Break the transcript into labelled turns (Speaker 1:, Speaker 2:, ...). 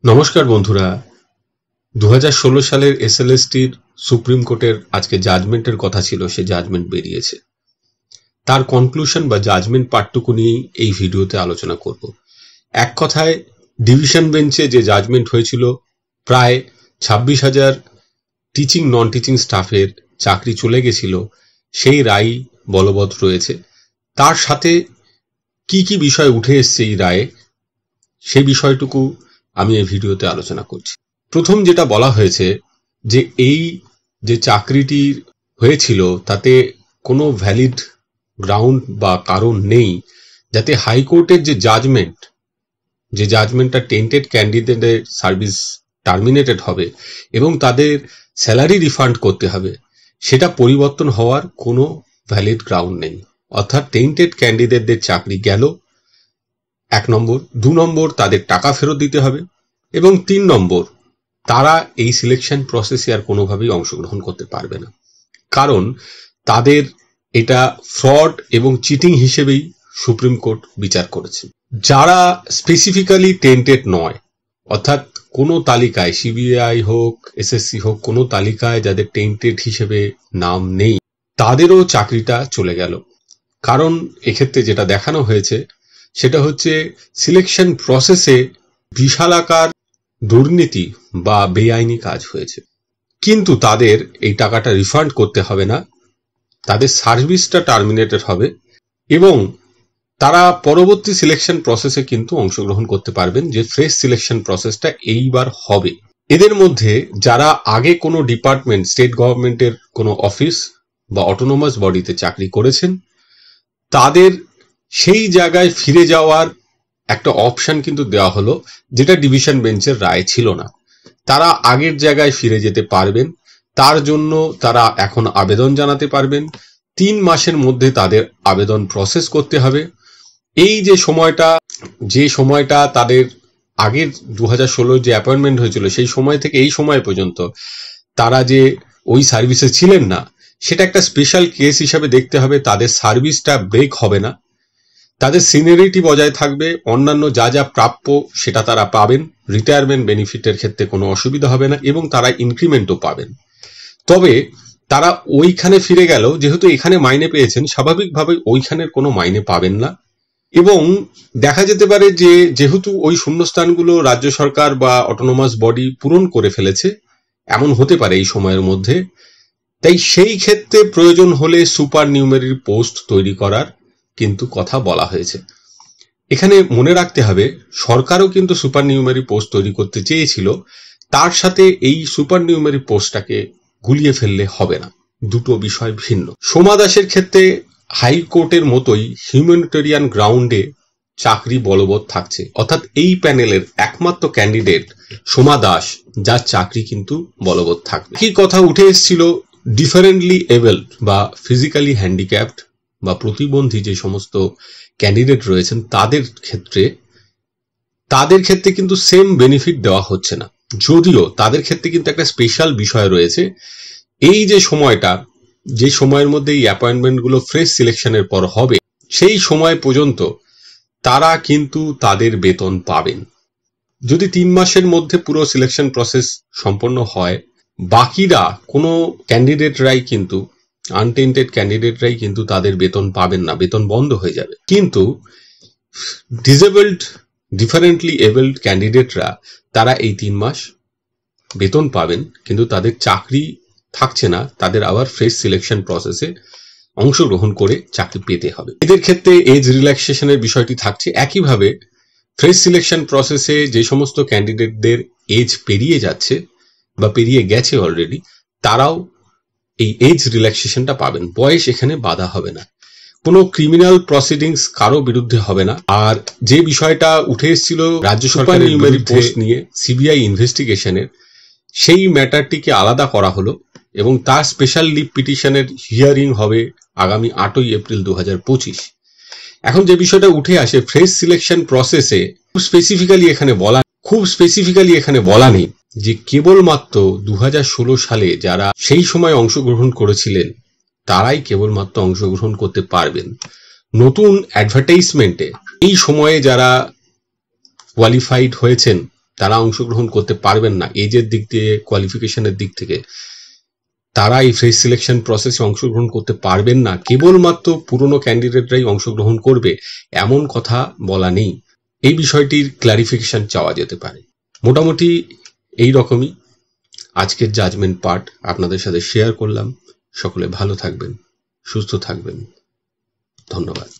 Speaker 1: নমস্কার বন্ধুরা, 2016 সালের এসএলএসটির সুপ্রিম কোর্টের আজকে জাজমেন্টের কথা ছিল। সে জাজমেন্ট বেরিয়েছে। তার কনক্লুশন বা জাজমেন্ট পার্টটুকু নিয়েই এই ভিডিওতে আলোচনা করব। এক কথায়, ডিভিশন বেঞ্চে যে জাজমেন্ট হয়েছিল, প্রায় 26,000 টিচিং নন টিচিং স্টাফের চাকরি চলে গেছিল, সেই রায় বলবৎ রয়েছে। তার সাথে কি কি বিষয় উঠে এসছে এই রায়ে, সেই বিষয়টুকু আমি এই ভিডিওতে আলোচনা করছি। প্রথম যেটা বলা হয়েছে যে এই যে চাকরিটি হয়েছিল তাতে কোনো ভ্যালিড গ্রাউন্ড বা কারণ নেই যাতে হাইকোর্টের যে জাজমেন্টটা টেন্টেড ক্যান্ডিডেটের সার্ভিস টার্মিনেটেড হবে এবং তাদের স্যালারি রিফান্ড করতে হবে, সেটা পরিবর্তন হওয়ার কোনো ভ্যালিড গ্রাউন্ড নেই। অর্থাৎ টেন্টেড ক্যান্ডিডেটদের চাকরি গেল, 1 নম্বর। 2 নম্বর, তাদের টাকা ফেরত দিতে হবে। এবং 3 নম্বর, তারা এই সিলেকশন প্রসেসে আর কোনোভাবেই অংশগ্রহণ করতে পারবে না, কারণ তাদের এটা ফ্রড এবং চিটিং হিসেবেই সুপ্রিম কোর্ট বিচার করেছে। যারা স্পেসিফিক্যালি টেন্টেড নয়, অর্থাৎ কোনো তালিকায়, সিবিআই হোক, এসএসসি হোক, কোনো তালিকায় যাদের টেন্টেড হিসেবে নাম নেই, তাদেরও চাকরিটা চলে গেল। কারণ এক্ষেত্রে যেটা দেখানো হয়েছে সেটা হচ্ছে সিলেকশন প্রসেসে বিশালাকার দুর্নীতি বা বেআইনি কাজ হয়েছে। কিন্তু তাদের এই টাকাটা রিফান্ড করতে হবে না, তাদের সার্ভিসটা টার্মিনেটেড হবে এবং তারা পরবর্তী সিলেকশন প্রসেসে কিন্তু অংশগ্রহণ করতে পারবেন, যে ফ্রেশ সিলেকশন প্রসেসটা এইবার হবে। এদের মধ্যে যারা আগে কোনো ডিপার্টমেন্ট, স্টেট গভর্নমেন্টের কোনো অফিস বা অটোনোমাস বডিতে চাকরি করেছেন, তাদের সেই জায়গায় ফিরে যাওয়ার একটা অপশন কিন্তু দেওয়া হলো, যেটা ডিভিশন বেঞ্চের রায় ছিল না। তারা আগের জায়গায় ফিরে যেতে পারবেন। তার জন্য তারা এখন আবেদন জানাতে পারবেন। 3 মাসের মধ্যে তাদের আবেদন প্রসেস করতে হবে। এই যে সময়টা তাদের আগের 2016 যে অ্যাপয়েন্টমেন্ট হয়েছিল, সেই সময় থেকে এই সময় পর্যন্ত তারা যে ওই সার্ভিসে ছিলেন না, সেটা একটা স্পেশাল কেস হিসাবে দেখতে হবে। তাদের সার্ভিসটা ব্রেক হবে না, তাদের সিনিয়রিটি বজায় থাকবে, অন্যান্য যা যা প্রাপ্য সেটা তারা পাবেন, রিটায়ারমেন্ট বেনিফিটের ক্ষেত্রে কোনো অসুবিধা হবে না এবং তারা ইনক্রিমেন্টও পাবেন। তবে তারা ওইখানে ফিরে গেল, যেহেতু এখানে মাইনে পেয়েছেন, স্বাভাবিকভাবে ওইখানের কোনো মাইনে পাবেন না। এবং দেখা যেতে পারে যে যেহেতু ওই শূন্যস্থানগুলো রাজ্য সরকার বা অটোনোমাস বডি পূরণ করে ফেলেছে, এমন হতে পারে এই সময়ের মধ্যে, তাই সেই ক্ষেত্রে প্রয়োজন হলে সুপার নিউমেরি পোস্ট তৈরি করার কিন্তু কথা বলা হয়েছে। এখানে মনে রাখতে হবে, সরকারও কিন্তু সুপার নিউমেরি পোস্ট তৈরি করতে চেয়েছিল। তার সাথে এই সুপার নিউমেরি পোস্টটাকে গুলিয়ে ফেললে হবে না, দুটো বিষয় ভিন্ন। সোমা দাসের ক্ষেত্রে হাইকোর্টের মতোই হিউম্যানিটেরিয়ান গ্রাউন্ডে চাকরি বলবৎ থাকছে। অর্থাৎ এই প্যানেলের একমাত্র ক্যান্ডিডেট সোমা দাস, যার চাকরি কিন্তু বলবৎ থাকবে। কি কথা উঠে এসেছিল, ডিফারেন্টলি এবলড বা ফিজিক্যালি হ্যান্ডিক্যাপড বা প্রতিবন্ধী যে সমস্ত ক্যান্ডিডেট রয়েছেন, তাদের ক্ষেত্রে কিন্তু সেম বেনিফিট দেওয়া হচ্ছে না। যদিও তাদের ক্ষেত্রে কিন্তু একটা স্পেশাল বিষয় রয়েছে। এই যে সময়ের মধ্যে এই অ্যাপয়েন্টমেন্টগুলো ফ্রেশ সিলেকশনের পর হবে, সেই সময় পর্যন্ত তারা কিন্তু তাদের বেতন পাবেন। যদি 3 মাসের মধ্যে পুরো সিলেকশন প্রসেস সম্পন্ন হয়, বাকিরা কোনো ক্যান্ডিডেটরাই কিন্তু, আনটেন্টেড ক্যান্ডিডেটরাই কিন্তু তাদের বেতন পাবেন না, বেতন বন্ধ হয়ে যাবে। কিন্তু ডিফারেন্টলি এবলড ক্যান্ডিডেটরা, তারা এই 3 মাস বেতন পাবেন, কিন্তু তাদের চাকরি থাকছে না, তাদের আবার ফ্রেশ সিলেকশন প্রসেসে অংশগ্রহণ করে চাকরি পেতে হবে। এদের ক্ষেত্রে এজ রিল্যাক্সেশনের বিষয়টি থাকছে। একইভাবে ফ্রেশ সিলেকশন প্রসেসে যে সমস্ত ক্যান্ডিডেটদের এজ পেরিয়ে যাচ্ছে বা পেরিয়ে গেছে অলরেডি, তারাও এই এজ রিল্যাক্সেশনটা পাবেন। বয়স এখানে বাধা হবে না, কোনো ক্রিমিনাল প্রসিডিংস কারো বিরুদ্ধে হবে না। আর যে বিষয়টা উঠে এসেছিল রাজ্য সরকারের নিউমেরি পোস্ট নিয়ে সিবিআই ইনভেস্টিগেশনের, সেই ম্যাটারটিকে আলাদা করা হলো এবং তার স্পেশাল লিভ পিটিশনের হিয়ারিং হবে আগামী 8ই এপ্রিল 2025। এখন যে বিষয়টা উঠে আসে, ফ্রেশ সিলেকশন প্রসেসে খুব স্পেসিফিক্যালি এখানে বলা নেই যে কেবলমাত্র 2016 সালে যারা সেই সময় অংশগ্রহণ করেছিলেন তারাই কেবলমাত্র অংশগ্রহণ করতে পারবেন। নতুন অ্যাডভার্টাইজমেন্টে এই সময়ে যারা কোয়ালিফাইড হয়েছেন তারা অংশগ্রহণ করতে পারবেন না, এজের দিক দিয়ে, কোয়ালিফিকেশনের দিক থেকে তারা এই ফ্রেশ সিলেকশন প্রসেসে অংশগ্রহণ করতে পারবেন না, কেবলমাত্র পুরনো ক্যান্ডিডেটরাই অংশগ্রহণ করবে, এমন কথা বলা নেই। এই বিষয়টির ক্লারিফিকেশন চাওয়া যেতে পারে। মোটামুটি এই রকমই আজকের জাজমেন্ট পার্ট আপনাদের সাথে শেয়ার করলাম। সকলে ভালো থাকবেন, সুস্থ থাকবেন। ধন্যবাদ।